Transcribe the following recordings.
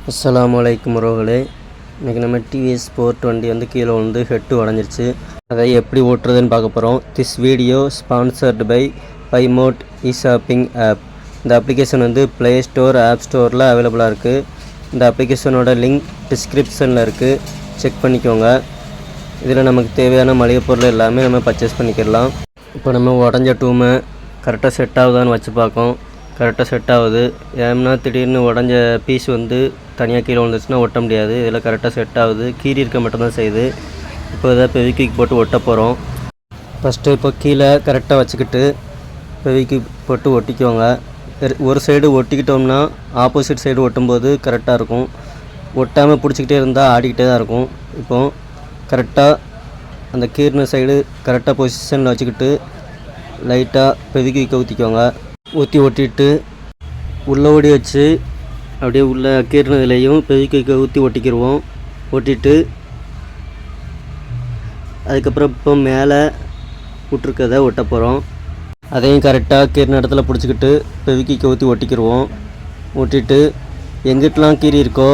அஸ்ஸலாமு உறவுகளே, இன்றைக்கி நம்ம டிவிஎஸ் 420 வந்து கீழே வந்து ஹெட்டு உடஞ்சிருச்சு. அதை எப்படி ஓட்டுறதுன்னு பார்க்க போகிறோம். This video sponsored by Mod e-shopping app. இந்த அப்ளிகேஷன் வந்து ப்ளே ஸ்டோர், ஆப் ஸ்டோரில் அவைலபிளாக இருக்குது. இந்த அப்ளிகேஷனோட லிங்க் டிஸ்கிரிப்ஷனில் இருக்குது, செக் பண்ணிக்கோங்க. இதில் நமக்கு தேவையான மளிகை பொருள் எல்லாமே நம்ம பர்ச்சேஸ் பண்ணிக்கிடலாம். இப்போ நம்ம உடஞ்ச டூமை கரெக்டாக செட் ஆகுதான்னு வச்சு பார்க்கோம். கரெக்டாக செட் ஆகுது. ஏன்னா திடீர்னு உடஞ்ச பீஸ் வந்து தனியாக கீழே விழுந்துச்சுன்னா ஒட்ட முடியாது. இதில் கரெக்டாக செட் ஆகுது. கீறி இருக்க மட்டும்தான் செய்யுது. இப்போ இதை ஃபெவிக்விக் போட்டு ஒட்ட போகிறோம். ஃபஸ்ட்டு இப்போ கீழே கரெக்டாக வச்சுக்கிட்டு ஃபெவிக்விக் போட்டு ஒட்டிக்குவோங்க. ஒரு சைடு ஒட்டிக்கிட்டோம்னா ஆப்போசிட் சைடு ஒட்டும்போது கரெக்டாக இருக்கும். ஒட்டாமல் பிடிச்சிக்கிட்டே இருந்தால் ஆடிக்கிட்டே தான் இருக்கும். இப்போது கரெக்டாக அந்த கீறின சைடு கரெக்டாக பொசிஷனில் வச்சுக்கிட்டு லைட்டாக ஃபெவிக்விக்கை ஊற்றிக்கோங்க. ஊற்றி ஒட்டிட்டு உள்ளே ஓடி வச்சு அப்படியே உள்ளே கீறினதுலேயும் ஃபெவிக்விக்கை ஊற்றி ஒட்டிக்கிடுவோம். ஒட்டிட்டு அதுக்கப்புறம் இப்போ மேலே விட்ருக்கதை ஒட்ட போகிறோம். அதையும் கரெக்டாக கீறின இடத்துல பிடிச்சிக்கிட்டு ஃபெவிக்விக்கை ஊற்றி ஒட்டிக்கிடுவோம். ஒட்டிட்டு எங்கிட்டலாம் கீறி இருக்கோ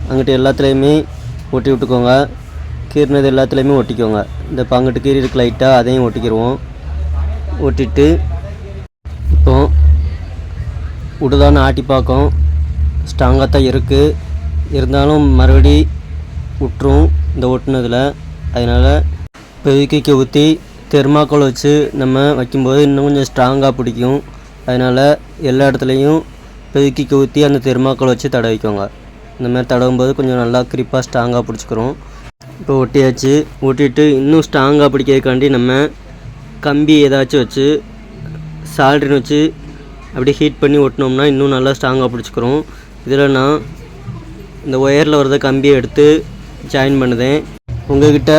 அங்கிட்ட எல்லாத்துலேயுமே ஒட்டி விட்டுக்கோங்க. கீறினது எல்லாத்துலேயுமே ஒட்டிக்கோங்க. இந்த அங்கிட்டு கீறி இருக்க லைட்டாக அதையும் ஒட்டிக்கிடுவோம். ஒட்டிட்டு இப்போ விடுதான்னு ஆட்டி பார்க்கும். ஸ்ட்ராங்காக தான் இருக்குது. இருந்தாலும் மறுபடி விட்டுரும் இந்த ஒட்டுனதில். அதனால் ஃபெவிக்விக்கை ஊற்றி தெர்மாக்கோல் வச்சு நம்ம வைக்கும்போது இன்னும் கொஞ்சம் ஸ்ட்ராங்காக பிடிக்கும். அதனால் எல்லா இடத்துலையும் ஃபெவிக்விக்கை ஊற்றி அந்த தெர்மாக்கோல் வச்சு தடவிக்கோங்க. இந்த மாதிரி தடவும்போது கொஞ்சம் நல்லா கிரிப்பாக ஸ்ட்ராங்காக பிடிச்சிக்கிறோம். இப்போ ஒட்டியாச்சு. ஒட்டிட்டு இன்னும் ஸ்ட்ராங்காக பிடிக்கிறதுக்காண்டி நம்ம கம்பி ஏதாச்சும் வச்சு சால்ட்ரின் வச்சு அப்படியே ஹீட் பண்ணி ஒட்டினோம்னா இன்னும் நல்லா ஸ்ட்ராங்காக பிடிச்சிக்கிறோம். இதில் நான் இந்த ஒயரில் வரத கம்பியை எடுத்து ஜாயின் பண்ணுதேன். உங்கள்கிட்ட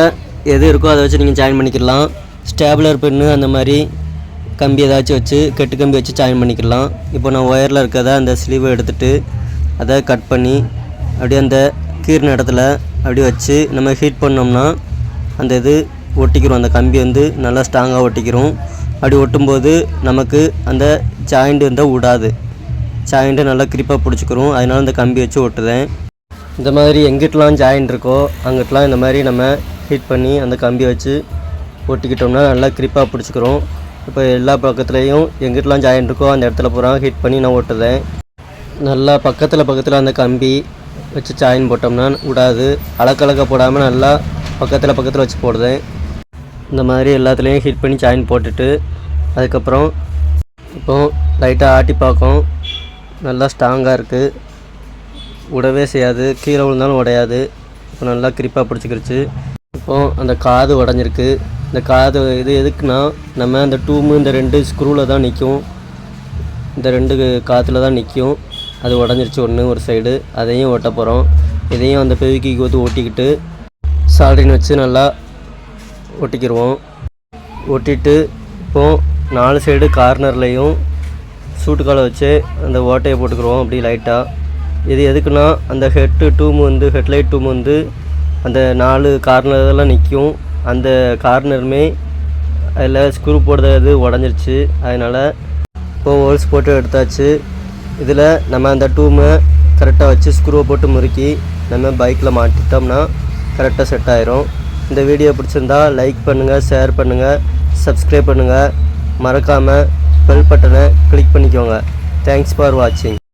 எது இருக்கோ அதை வச்சு நீங்கள் ஜாயின் பண்ணிக்கலாம். ஸ்டேபிளர் பென்னு அந்த மாதிரி கம்பி ஏதாச்சும் வச்சு கெட்டு கம்பி வச்சு ஜாயின் பண்ணிக்கலாம். இப்போ நான் ஒயரில் இருக்கிறத அந்த ஸ்லீவை எடுத்துகிட்டு அதை கட் பண்ணி அப்படியே அந்த கீறின இடத்துல அப்படியே வச்சு நம்ம ஹீட் பண்ணோம்னா அந்த இது ஒட்டிக்கிறோம். அந்த கம்பி வந்து நல்லா ஸ்ட்ராங்காக ஒட்டிக்கிறோம். அப்படி ஒட்டும்போது நமக்கு அந்த ஜாயிண்ட்டு வந்து விடாது. ஜாயிண்ட்டு நல்லா கிரிப்பாக பிடிச்சிக்கிறோம். அதனால் இந்த கம்பி வச்சு ஒட்டுதேன். இந்த மாதிரி எங்கிட்டலாம் ஜாயிண்ட் இருக்கோ அங்கிட்டலாம் இந்த மாதிரி நம்ம ஹீட் பண்ணி அந்த கம்பியை வச்சு ஒட்டிக்கிட்டோம்னா நல்லா கிரிப்பாக பிடிச்சிக்கிறோம். இப்போ எல்லா பக்கத்துலேயும் எங்கிட்டலாம் ஜாயிண்ட் இருக்கோ அந்த இடத்துல பூரா ஹீட் பண்ணி நான் ஒட்டுதேன். நல்லா பக்கத்தில் அந்த கம்பி வச்சு ஜாயின் போட்டோம்னா விடாது. அலக்கலக்க போடாமல் நல்லா பக்கத்தில் வச்சு போடுதேன். இந்த மாதிரி எல்லாத்துலேயும் ஹீட் பண்ணி ஜாயின் போட்டுட்டு அதுக்கப்புறம் இப்போது லைட்டாக ஆட்டி பார்க்கும். நல்லா ஸ்ட்ராங்காக இருக்குது. விடவே செய்யாது. கீழே விழுந்தாலும் உடையாது. இப்போ நல்லா கிரிப்பாக பிடிச்சிக்கிருச்சு. இப்போது அந்த காது உடஞ்சிருக்கு. இந்த காது இது எதுக்குன்னா நம்ம அந்த டூமு இந்த 2 ஸ்க்ரூவில் தான் நிற்கும். இந்த 2 காற்றுல தான் நிற்கும். அது உடஞ்சிருச்சு ஒரு சைடு. அதையும் ஒட்ட போகிறோம். இதையும் அந்த ஃபெவிக்விக் ஊற்றி ஒட்டிக்கிட்டு சால்ட்ரின் வச்சு நல்லா ஒட்டிக்கிடுவோம். ஒட்டிட்டு இப்போது 4 சைடு கார்னர்லேயும் சூட்டுக்காலை வச்சு அந்த ஓட்டையை போட்டுக்கிடுவோம் அப்படி லைட்டாக. இது எதுக்குன்னா அந்த ஹெட்லைட் டூம் வந்து அந்த 4 கார்னர்லாம் நிற்கும். அந்த கார்னருமே அதில் ஸ்க்ரூ போடுறது உடஞ்சிருச்சு. அதனால் இப்போது ஹோல்ஸ் போட்டு எடுத்தாச்சு. இதில் நம்ம அந்த டூமை கரெக்டாக வச்சு ஸ்க்ரூவை போட்டு முறுக்கி நம்ம பைக்கில் மாட்டிட்டோம்னா கரெக்டாக செட் ஆயிரும். இந்த வீடியோ பிடிச்சிருந்தா லைக் பண்ணுங்கள், ஷேர் பண்ணுங்கள், சப்ஸ்கிரைப் பண்ணுங்கள். மறக்காமல் பெல் பட்டனை கிளிக் பண்ணிக்கோங்க. தேங்க்ஸ் ஃபார் வாட்சிங்.